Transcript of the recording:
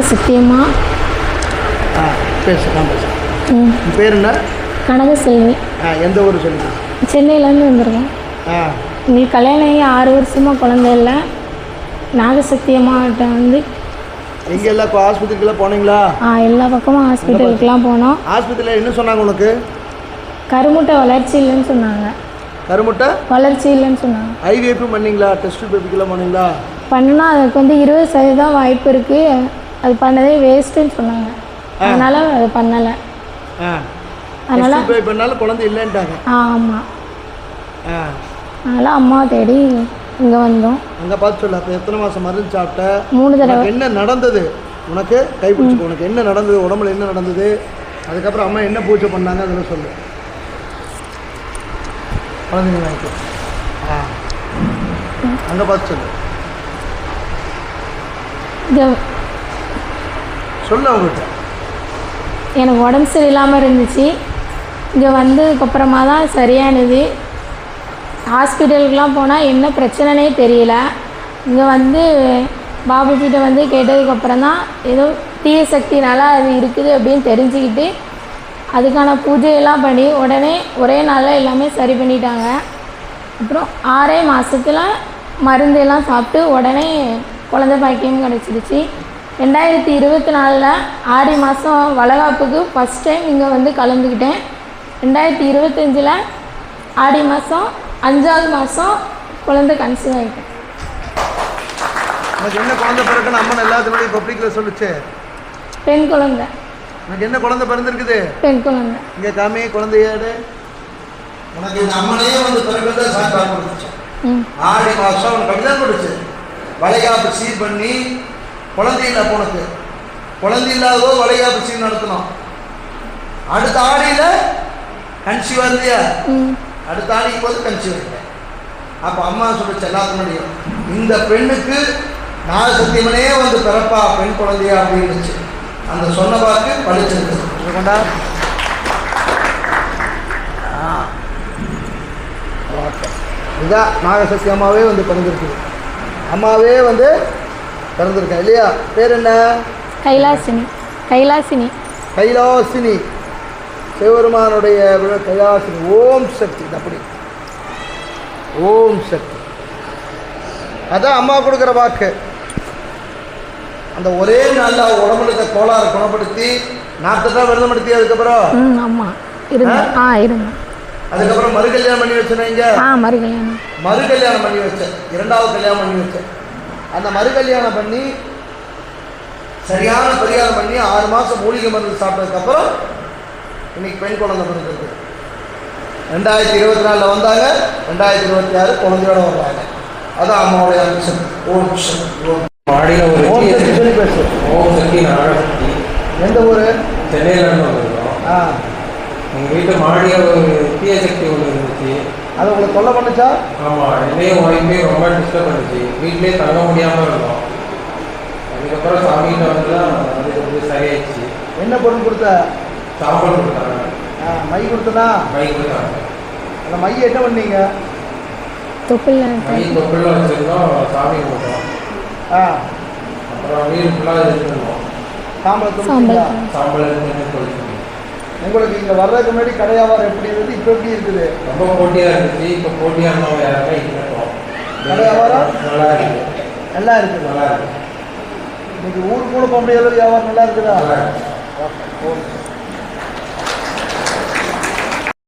நாகசக்தியம்மா. பேசுகிறேன். பேர் என்ன? கனகசெல்வி. எந்த ஊர் சொல்லுங்க? சென்னையிலேருந்து வந்திருக்கோம். எங்களுக்கு கல்யாணம் ஆகி 6 வருஷமாக குழந்தை இல்லை. நாகசக்தியம்மாட்ட வந்து எங்கே எல்லாம் ஹாஸ்பிட்டலுக்குலாம் போனீங்களா? எல்லா பக்கமும் ஹாஸ்பிட்டலுக்குலாம் போனோம். ஹாஸ்பிட்டலில் என்ன சொன்னாங்க உங்களுக்கு? கருமுட்டை வளர்ச்சி இல்லைன்னு சொன்னாங்க. கருமுட்டை வளர்ச்சி இல்லைன்னு சொன்னாங்க. ஐவிஎஃப் பண்ணீங்களா? டெஸ்ட் பேபிக்கெல்லாம் பண்ணீங்களா? பண்ணுனா அதுக்கு வந்து 20% வாய்ப்பு இருக்குது. அது பண்ணதே வேஸ்ட்டுன்னு சொன்னாங்க. அதனால் அது பண்ணலை. அதனால் பண்ணாலும் குழந்தை இல்லைன்ட்டாங்க. ஆமாம். அதனால் அம்மா தேடி இங்கே வந்தோம். அங்கே பார்த்து சொல்ல. அப்போ எத்தனை மாதம் மருந்து சாப்பிட்ட? 3 தடவை. என்ன நடந்தது உனக்கு? கைப்பிடிச்சிக்கோ. உனக்கு என்ன நடந்தது? உடம்புல என்ன நடந்தது? அதுக்கப்புறம் அம்மா என்ன பூஜை பண்ணாங்க அதில் சொல்லு. குழந்தைங்க வாங்கிக்கோ. அங்கே பார்த்து சொல்லு. சொல்ல அவங்ககிட்ட. எனக்கு உடம்பு சரியில்லாமல் இருந்துச்சு. இங்கே வந்ததுக்கப்புறமா தான் சரியானது. ஹாஸ்பிட்டலுக்கெலாம் போனால் என்ன பிரச்சனைனே தெரியல. இங்கே வந்து பாபுஜிட்ட வந்து கேட்டதுக்கப்புறம் தான் ஏதோ தீய சக்தினால அது இருக்குது அப்படின்னு தெரிஞ்சுக்கிட்டு அதுக்கான பூஜையெல்லாம் பண்ணி உடனே ஒரே நாளில் எல்லாமே சரி பண்ணிட்டாங்க. அப்புறம் 6 மாதத்தில் மருந்து எல்லாம் சாப்பிட்டு உடனே குழந்தை பாக்கியம் கிடச்சிருச்சு. 2024 ஆடி மாதம் வளகாப்புக்கு ஃபஸ்ட் டைம் இங்கே வந்து கலந்துக்கிட்டேன். 2025 ஆடி மாதம் 5வது மாதம் குழந்தை கன்சீவ் ஆகிட்டேன். எனக்கு என்ன குழந்தை பிறக்குன்னு அம்மன் எல்லாத்துடைய பப்ளிக்கில் சொல்லிச்சு. பெண் குழந்தை. எனக்கு என்ன குழந்தை பிறந்திருக்குது? பெண் குழந்தை. இங்கே காமி குழந்தையாடு. உனக்கு இந்த அம்மனே வந்து பிறக்கிறத சாப்பாடு கொடுத்துச்சு. ஆடி மாதம் உனக்கு அப்படிதான் கொடுச்சு. வளைகாப்பு சீர் பண்ணி குழந்தை இல்லை. உனக்கு குழந்தை இல்லாததோ வளைகாப்பு சீர் நடத்தணும். அடுத்த ஆடியில் கன்சீவ் இருந்தியா? அடுத்த ஆடிக்கும் போது கன்சீவ் ஆகிட்டேன். அப்போ அம்மா சொல்லிச்சு எல்லாத்துக்கும் முடியும், இந்த பெண்ணுக்கு நாகசக்தியம்மனே வந்து பிறப்பா பெண் குழந்தையா அப்படின்னு அந்த சொன்ன வாக்கு பழிச்சிருக்கு. கொண்டா இதான் நாகசக்தி அம்மாவே வந்து பிறந்திருக்குது. அம்மாவே வந்து பிறந்திருக்கா இல்லையா? பேர் என்ன? கைலாசினி. கைலாசினி. கைலாசினி. சிவபெருமானுடைய கைலாசினி. ஓம் சக்தி. அப்படி ஓம் சக்தி. அதான் அம்மா கொடுக்குற வாக்கு. அந்த ஒரே நாளில் உடம்புல இருக்க கோளாறு குணப்படுத்தி 48 விரதம் எடுத்தி. அதுக்கப்புறம் அதுக்கப்புறம் மறுகல்யாணம் பண்ணி வச்சேன். மறுகல்யாணம் பண்ணி வச்சேன். 2வது கல்யாணம் பண்ணி வச்சேன். அந்த மறுகல்யாணம் பண்ணி சரியான பரிகாரம் பண்ணி 6 மாதம் மூலிகை மருந்து சாப்பிட்டதுக்கப்புறம் இன்னைக்கு பெண் குழந்தை பிறந்திருக்கு. 2024 வந்தாங்க. 2026 குழந்தையோட வர்றாங்க. அதான் அம்மாவுடைய அம்சம். ஓம் சக்தி. மாடியில் ஒரு ஓம் சக்தி நாகசக்தி. எந்த ஊர்? சென்னையிலேருந்து வந்திருக்கோம். எங்கள் வீட்டு மாடியில் ஒரு தீய சக்தி ஒன்று இருந்துச்சு. அது உங்களுக்கு தொல்லை பண்ணுச்சா? ஆமாம், என்னையும் ஒய்ஃபையும் ரொம்ப டிஸ்டர்ப் பண்ணுச்சு. வீட்டிலே தங்க முடியாமல் இருந்தோம். அதுக்கப்புறம் சாமிகிட்ட வந்து தான் அது கொஞ்சம் சரியாயிடுச்சு. என்ன பொருள் கொடுத்த? சாம்பல் கொடுத்தாங்க. மை கொடுத்தனா? மை கொடுத்தாங்க. அந்த மை என்ன பண்ணீங்க? மை தொப்பில் வச்சுருந்தோம். சாமி கொடுத்தோம். அப்புறம் வீடு ஃபுல்லாக இருந்துருந்தோம். சாம்பல் இருந்து உங்களுக்கு இங்கே வர்றதுக்கு முன்னாடி கடை வியாபாரம் எப்படி இருந்தது? இப்போ எப்படி இருக்குது? ரொம்ப போட்டியாக இருந்துச்சு. இப்போ போட்டியாக இருந்தவங்க யாருமே இருக்கட்டும். கடை வியாபாரம் நல்லா இருக்குது. நல்லா இருக்குது. நல்லா இருக்குது. இன்னைக்கு ஊருக்கு கூட போக முடியாத வியாபாரம் நல்லா இருக்குதா? நல்லா இருக்குது.